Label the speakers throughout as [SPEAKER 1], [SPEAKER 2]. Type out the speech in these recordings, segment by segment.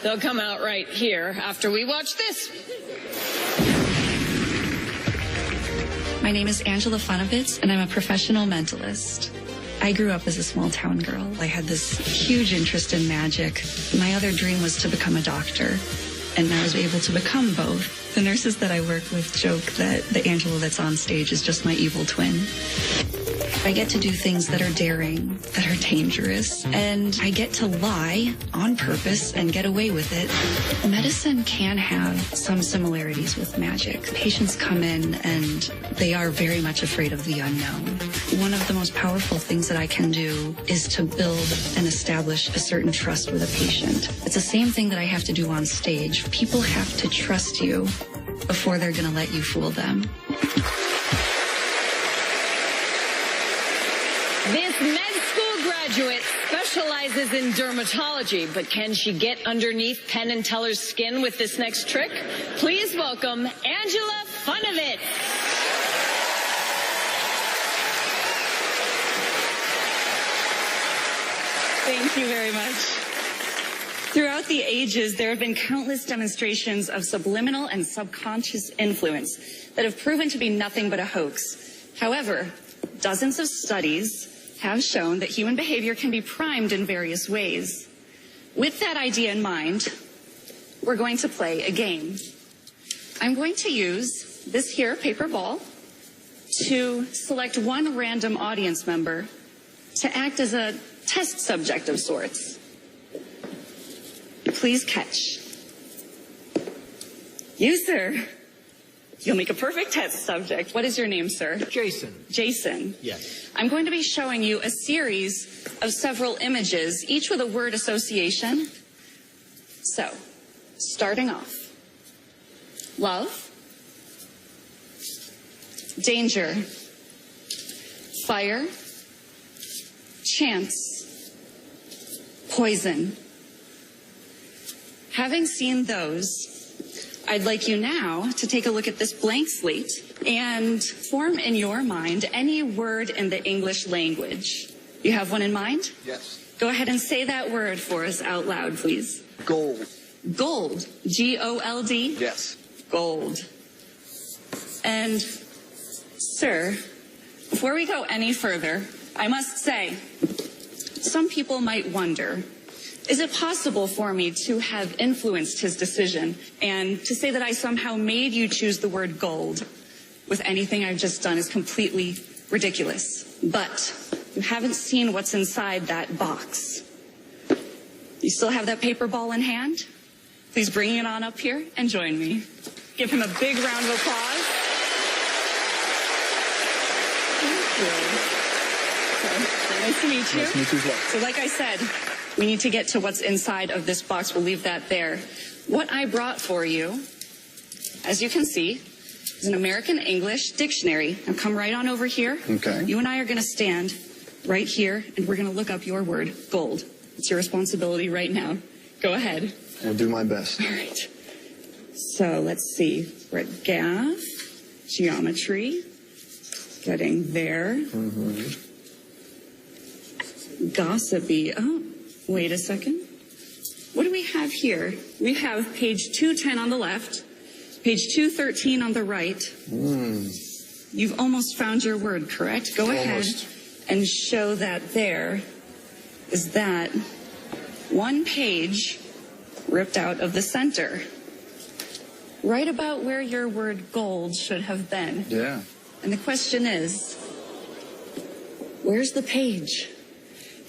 [SPEAKER 1] They'll come out right here after we watch this.
[SPEAKER 2] My name is Angela Funovitz, and I'm a professional mentalist. I grew up as a small-town girl. I had this huge interest in magic. My other dream was to become a doctor, and I was able to become both. The nurses that I work with joke that the Angela that's on stage is just my evil twin. I get to do things that are daring, that are dangerous, and I get to lie on purpose and get away with it. Medicine can have some similarities with magic. Patients come in and they are very much afraid of the unknown. One of the most powerful things that I can do is to build and establish a certain trust with a patient. It's the same thing that I have to do on stage. People have to trust you before they're going to let you fool them.
[SPEAKER 1] This med school graduate specializes in dermatology, but can she get underneath Penn and Teller's skin with this next trick? Please welcome Angela Funovitz.
[SPEAKER 2] Thank you very much. Throughout the ages, there have been countless demonstrations of subliminal and subconscious influence that have proven to be nothing but a hoax. However, dozens of studies have shown that human behavior can be primed in various ways. With that idea in mind, we're going to play a game. I'm going to use this here paper ball to select one random audience member to act as a test subject of sorts. Please catch. You, sir. You'll make a perfect test subject. What is your name, sir?
[SPEAKER 3] Jason.
[SPEAKER 2] Jason.
[SPEAKER 3] Yes.
[SPEAKER 2] I'm going to be showing you a series of several images, each with a word association. So, starting off. Love. Danger. Fire. Chance. Poison. Having seen those, I'd like you now to take a look at this blank slate and form in your mind any word in the English language. You have one in mind?
[SPEAKER 3] Yes.
[SPEAKER 2] Go ahead and say that word for us out loud, please.
[SPEAKER 3] Gold.
[SPEAKER 2] Gold. G-O-L-D?
[SPEAKER 3] Yes.
[SPEAKER 2] Gold. And, sir, before we go any further, I must say, some people might wonder, is it possible for me to have influenced his decision and to say that I somehow made you choose the word gold with anything I've just done is completely ridiculous. But you haven't seen what's inside that box. You still have that paper ball in hand? Please bring it on up here and join me. Give him a big round of applause. Thank you. So, nice to meet you.
[SPEAKER 3] Nice to meet you as well.
[SPEAKER 2] So like I said, we need to get to what's inside of this box. We'll leave that there. What I brought for you, as you can see, is an American English dictionary. Now come right on over here.
[SPEAKER 3] Okay.
[SPEAKER 2] You and I are going to stand right here, and we're going to look up your word, gold. It's your responsibility right now. Go ahead.
[SPEAKER 3] I'll do my best.
[SPEAKER 2] All right. So let's see. We're at gaff, geometry, getting there.
[SPEAKER 3] Mm-hmm.
[SPEAKER 2] Gossipy. Oh, wait a second. What do we have here? We have page 210 on the left, page 213 on the right. You've almost found your word, correct? Go ahead and show that there is that one page ripped out of the center. Right about where your word gold should have been.
[SPEAKER 3] Yeah.
[SPEAKER 2] And the question is, where's the page?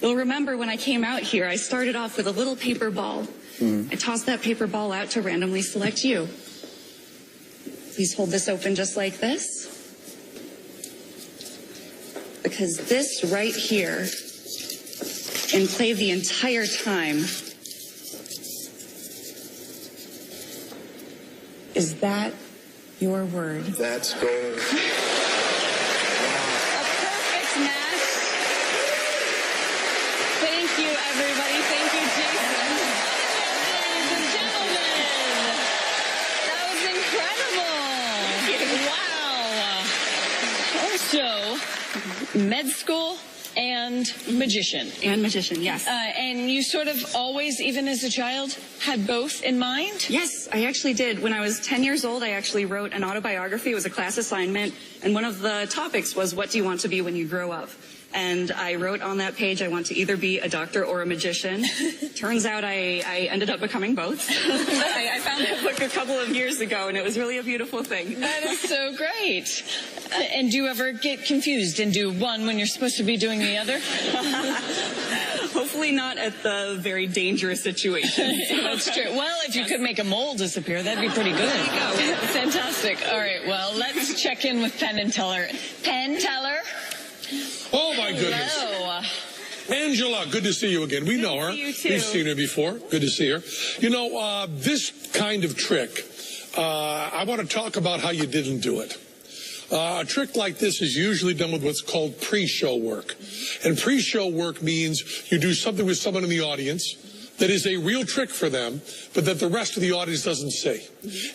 [SPEAKER 2] You'll remember when I came out here, I started off with a little paper ball. I tossed that paper ball out to randomly select you. Please hold this open just like this. Because this right here, in play the entire time, is that your word?
[SPEAKER 3] That's gold.
[SPEAKER 2] A perfect match. Thank you, everybody. Thank you, Jason.
[SPEAKER 1] Ladies and gentlemen, that was incredible. Wow. Also, med school and magician.
[SPEAKER 2] And magician, yes.
[SPEAKER 1] And you sort of always, even as a child, had both in mind?
[SPEAKER 2] Yes, I actually did. When I was 10 years old, I actually wrote an autobiography. It was a class assignment, and one of the topics was, what do you want to be when you grow up? And I wrote on that page, I want to either be a doctor or a magician. Turns out I ended up becoming both. I found that book a couple of years ago, and it was really a beautiful thing.
[SPEAKER 1] That is so great. And do you ever get confused and do one when you're supposed to be doing the other?
[SPEAKER 2] Hopefully not at the very dangerous situation.
[SPEAKER 1] That's true. Well, if you could make a mole disappear, that'd be pretty good. There you go. Fantastic. All right, well, let's check in with Penn and Teller. Penn, Teller.
[SPEAKER 4] Oh, my goodness.
[SPEAKER 1] Hello.
[SPEAKER 4] Angela, good to see you again. We know her.
[SPEAKER 2] You too.
[SPEAKER 4] We've seen her before. Good to see her. You know, this kind of trick, I want to talk about how you didn't do it. A trick like this is usually done with what's called pre-show work. And pre-show work means you do something with someone in the audience that is a real trick for them, but that the rest of the audience doesn't see.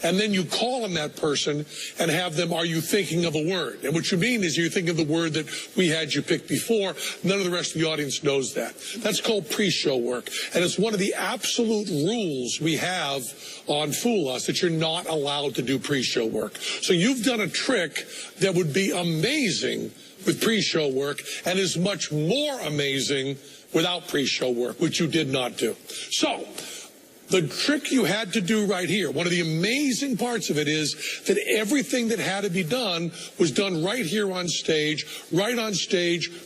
[SPEAKER 4] And then you call on that person and have them, are you thinking of a word? And what you mean is you think of the word that we had you pick before. None of the rest of the audience knows that. That's called pre-show work. And it's one of the absolute rules we have on Fool Us, that you're not allowed to do pre-show work. So you've done a trick that would be amazing with pre-show work and is much more amazing without pre-show work, which you did not do. So, the trick you had to do right here, one of the amazing parts of it is that everything that had to be done was done right here on stage,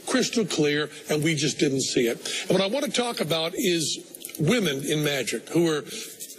[SPEAKER 4] crystal clear, and we just didn't see it. And what I want to talk about is women in magic who are...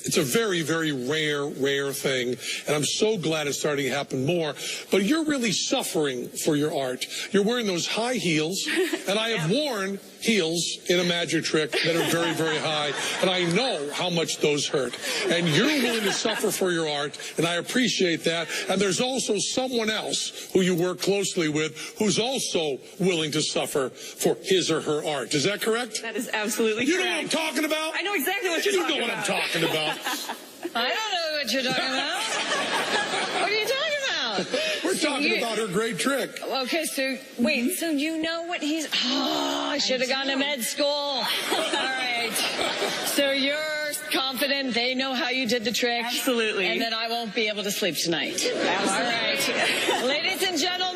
[SPEAKER 4] It's a very, very rare thing, and I'm so glad it's starting to happen more. But you're really suffering for your art. You're wearing those high heels, and I have worn heels in a magic trick that are very, very high, and I know how much those hurt. And you're willing to suffer for your art, and I appreciate that. And there's also someone else who you work closely with who's also willing to suffer for his or her art. Is that correct?
[SPEAKER 2] That is absolutely correct.
[SPEAKER 4] You know what I'm talking about?
[SPEAKER 2] I know exactly what you're talking about.
[SPEAKER 4] You know what I'm talking about.
[SPEAKER 1] I don't know what you're talking about. What are you talking about?
[SPEAKER 4] We're talking about her great trick.
[SPEAKER 1] Okay, so, wait, so you know what he's... Oh, I should have gone to med school. All right. So you're confident they know how you did the trick?
[SPEAKER 2] Absolutely.
[SPEAKER 1] And that I won't be able to sleep tonight.
[SPEAKER 2] Absolutely.
[SPEAKER 1] All right. Ladies and gentlemen,